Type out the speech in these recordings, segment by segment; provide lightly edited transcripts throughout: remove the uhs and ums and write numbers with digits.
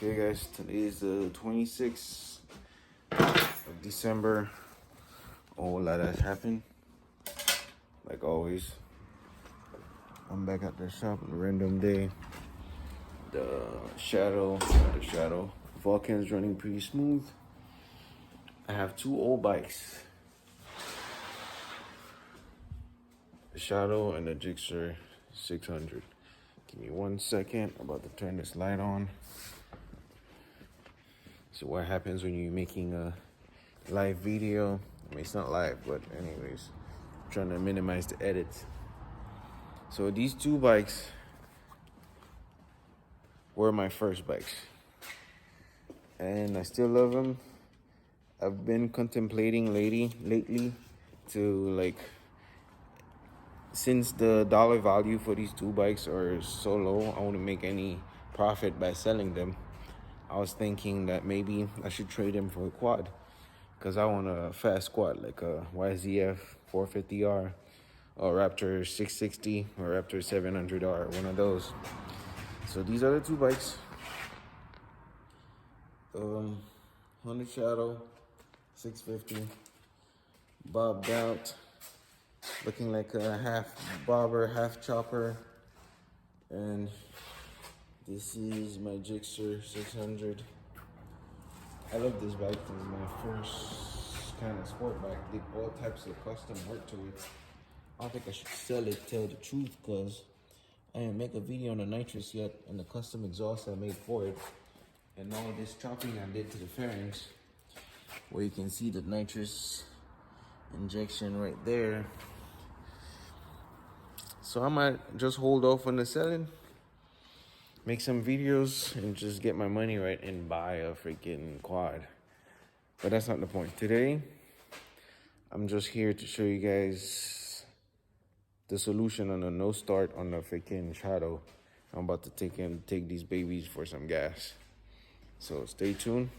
Okay guys, today is the 26th of December. A whole lot has happened. Like always, I'm back at the shop on a random day. The shadow, Vulcan's running pretty smooth. I have two old bikes. The Shadow and the Gixxer 600. Give me 1 second, I'm about to turn this light on. So what happens when you're making a live video? I mean, it's not live, but anyways, I'm trying to minimize the edits. So these two bikes were my first bikes, and I still love them. I've been contemplating lately to since the dollar value for these two bikes are so low, I wouldn't make any profit by selling them. I was thinking that maybe I should trade them for a quad, because I want a fast quad like a YZF 450R or Raptor 660 or Raptor 700R, one of those. So these are the two bikes. Honda Shadow 650, bobbed out, looking like a half bobber, half chopper. And this is my Gixxer 600. I love this bike. This is my first kind of sport bike. Did all types of custom work to it. I don't think I should sell it, tell the truth, because I didn't make a video on the nitrous yet and the custom exhaust I made for it. And all this chopping I did to the fairings, where you can see the nitrous injection right there. So I might just hold off on the selling, make some videos, and just get my money right and buy a freaking quad. But that's not the point. Today, I'm just here to show you guys the solution on the no start on the freaking Shadow. I'm about to take these babies for some gas. So stay tuned.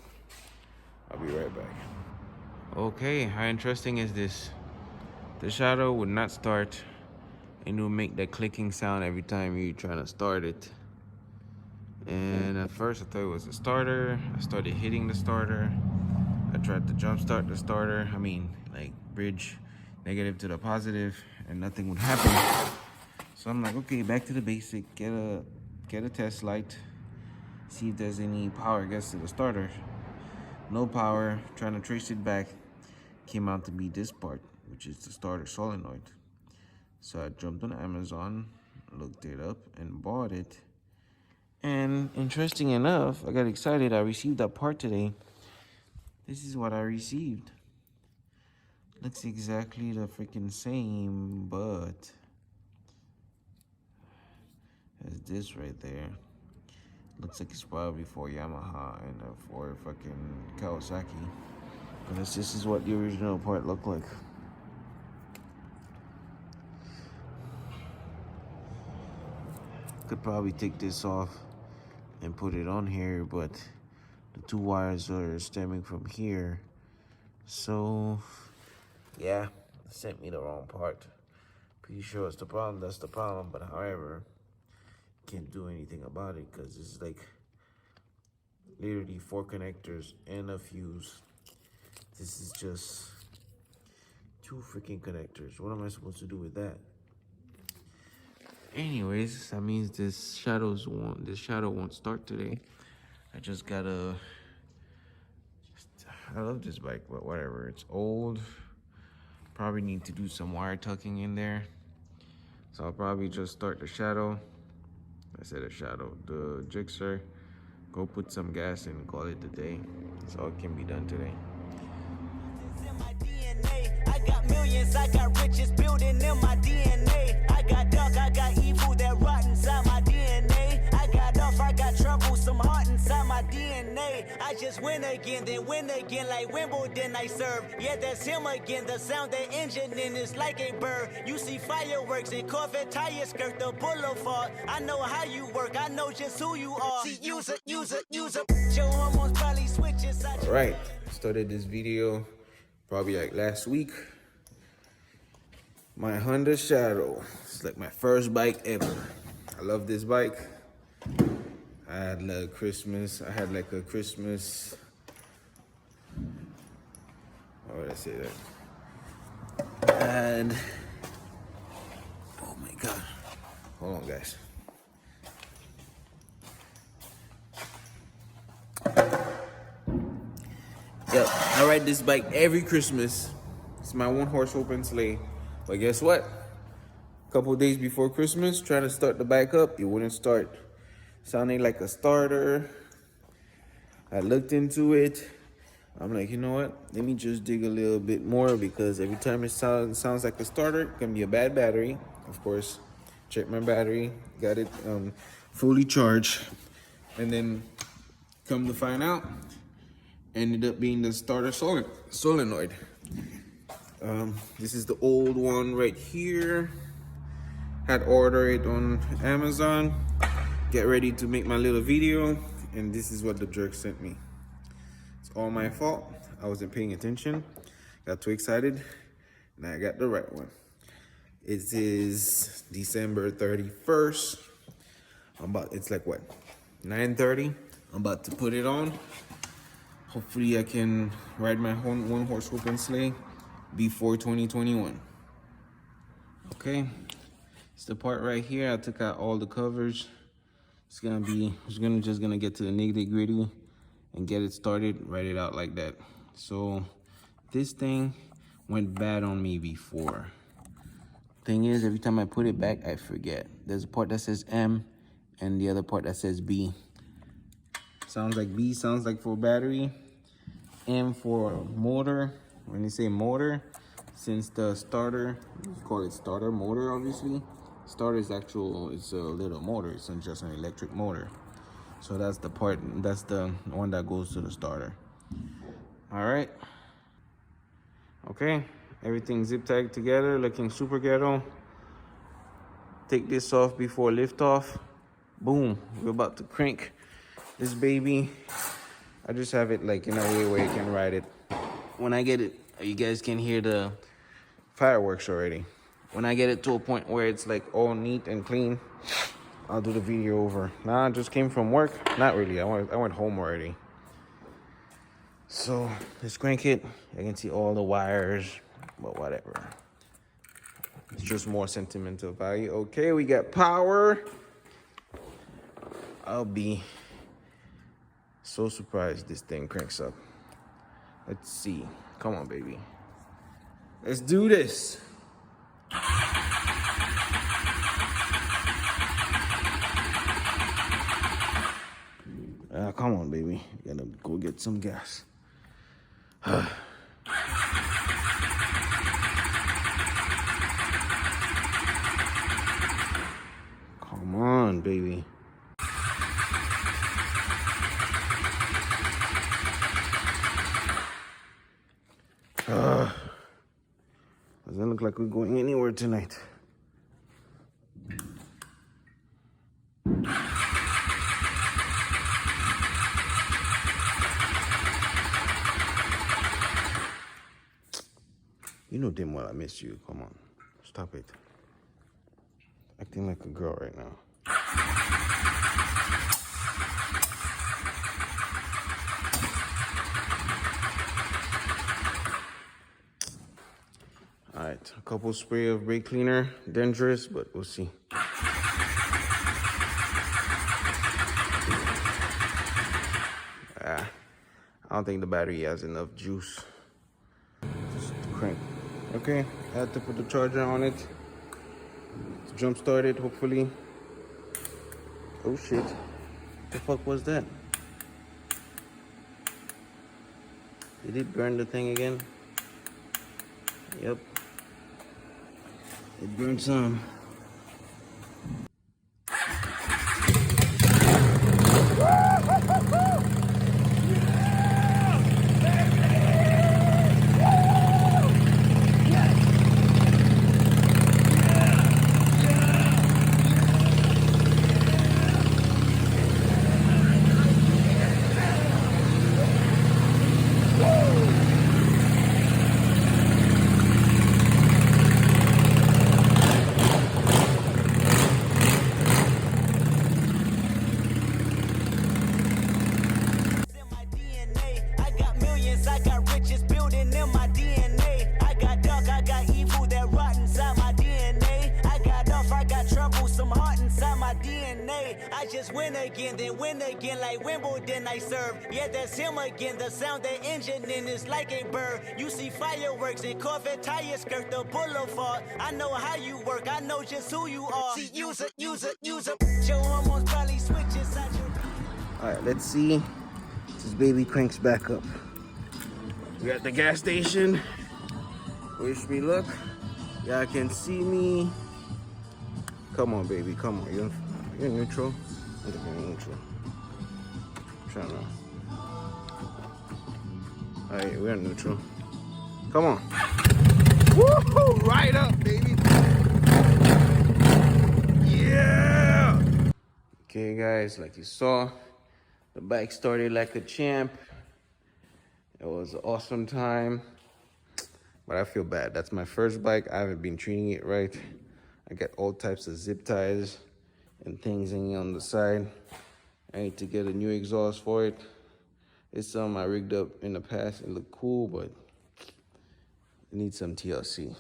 I'll be right back. Okay, how interesting is this? The Shadow would not start, and it will make that clicking sound every time you're trying to start it. And at first I thought it was a starter. I started hitting the starter. I tried to jump start the starter. I mean, like bridge negative to the positive, and nothing would happen. So I'm like, okay, back to the basic. Get a test light. See if there's any power gets to the starter. No power. Trying to trace it back. Came out to be this part, which is the starter solenoid. So I jumped on Amazon, looked it up, and bought it. And interesting enough, I got excited. I received that part today. This is what I received. Looks exactly the freaking same, but as this right there. Looks like it's probably for Yamaha and for fucking Kawasaki. Because this is what the original part looked like. Could probably take this off and put it on here, but the two wires are stemming from here. So, yeah, sent me the wrong part. Pretty sure it's the problem. That's the problem. But however, can't do anything about it, because it's like literally 4 connectors and a fuse. This is just 2 freaking connectors. What am I supposed to do with that? Anyways, that means this shadow won't start today. I just gotta. I love this bike, but whatever. It's old. Probably need to do some wire tucking in there. So I'll probably just start the Shadow. I said a Shadow. The Gixxer. Go put some gas in and call it a day. That's all it can be done today. I got millions, I got riches building in my DNA. I got dark, I got evil that rot inside my DNA. I got off, I got trouble, some heart inside my DNA. I just win again, then win again like Wimbledon I serve. Yeah, that's him again, the sound that engine in is like a bird. You see fireworks and Corvette tires skirt the boulevard. I know how you work, I know just who you are. See, use it. Your hormones probably switch inside. All right, started this video probably like last week. My Honda Shadow. It's like my first bike ever. I love this bike. I had like Christmas. I had like a Christmas. How would I say that? And oh my god, hold on, guys. Yep, I ride this bike every Christmas. It's my one horse open sleigh. But guess what? A couple days before Christmas, trying to start the bike up, it wouldn't start. Sounding like a starter. I looked into it. I'm like, you know what? Let me just dig a little bit more, because every time it sounds like a starter, it can be a bad battery. Of course, check my battery, got it fully charged, and then come to find out, ended up being the starter solenoid. This is the old one right here. Had ordered it on Amazon. Get ready to make my little video, and this is what the jerk sent me. It's all my fault. I wasn't paying attention, got too excited, and I got the right one. It is December 31st. It's like what, 9:30. I'm about to put it on. Hopefully I can ride my one horse open sleigh before 2021. Okay, it's the part right here. I took out all the covers. It's just gonna get to the nitty gritty and get it started, write it out like that. So this thing went bad on me before. Thing is, every time I put it back, I forget. There's a part that says M and the other part that says B. Sounds like B sounds like for battery, M for motor. When you say motor, since the starter, you call it starter motor, obviously. Starter is it's a little motor, it's not just an electric motor. So that's the part, that's the one that goes to the starter. All right. Okay, everything zip tagged together, looking super ghetto. Take this off before liftoff. Boom, we're about to crank this baby. I just have it like in a way where you can ride it. When I get it, you guys can hear the fireworks already. When I get it to a point where it's like all neat and clean, I'll do the video over. Nah, I just came from work. Not really, I went home already. So let's crank it. I can see all the wires, but whatever. It's just more sentimental value. Okay, we got power. I'll be so surprised this thing cranks up. Let's see. Come on, baby. Let's do this. Come on, baby. You gotta go get some gas. Come on, baby. Doesn't look like we're going anywhere tonight. You know damn well I miss you. Come on. Stop it. Acting like a girl right now. All right, a couple spray of brake cleaner. Dangerous, but we'll see. I don't think the battery has enough juice. Just crank. Okay, I had to put the charger on it. It's jump started, hopefully. Oh shit. The fuck was that? Did it burn the thing again? Yep. It burned some. I just win again, then win again like Wimbledon I serve. Yeah, that's him again. The sound that engine in is like a bird. You see fireworks and Corvette tires skirt the boulevard. I know how you work. I know just who you are. See, use it. Your hormones probably switch inside your. All right, let's see. This baby cranks back up. We at the gas station. Wish me luck. Y'all can see me. Come on, baby. Come on. You're neutral. I think you're neutral. Try now. All right, we're neutral. Come on. Woo! Right up, baby. Yeah. Okay, guys. Like you saw, the bike started like a champ. It was an awesome time. But I feel bad. That's my first bike. I haven't been treating it right. I got all types of zip ties and things hanging on the side. I need to get a new exhaust for it. It's something I rigged up in the past. It looked cool, but it needs some TLC.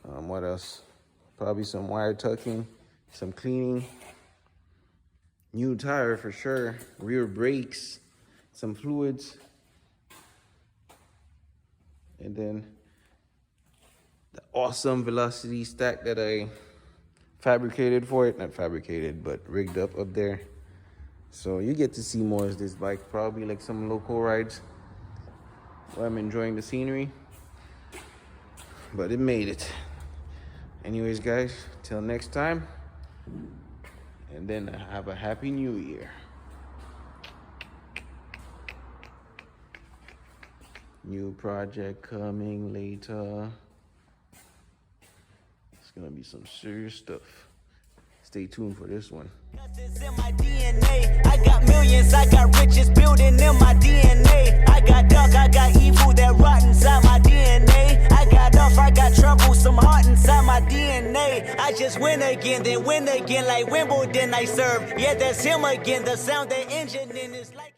What else? Probably some wire tucking, some cleaning. New tire for sure. Rear brakes, some fluids. And then the awesome velocity stack that I fabricated for it. Not fabricated, but rigged up there. So you get to see more of this bike. Probably like some local rides where I'm enjoying the scenery. But it made it. Anyways, guys, till next time. And then have a happy new year. New project coming later. It's gonna be some serious stuff. Stay tuned for this one. It's in my DNA. I got millions, I got riches building in my DNA. I got dark, I got evil that rot inside my DNA. I got off, I got trouble, some heart inside my DNA. I just win again, then win again like Wimbledon I serve. Yeah, that's him again. The sound that engine in is like.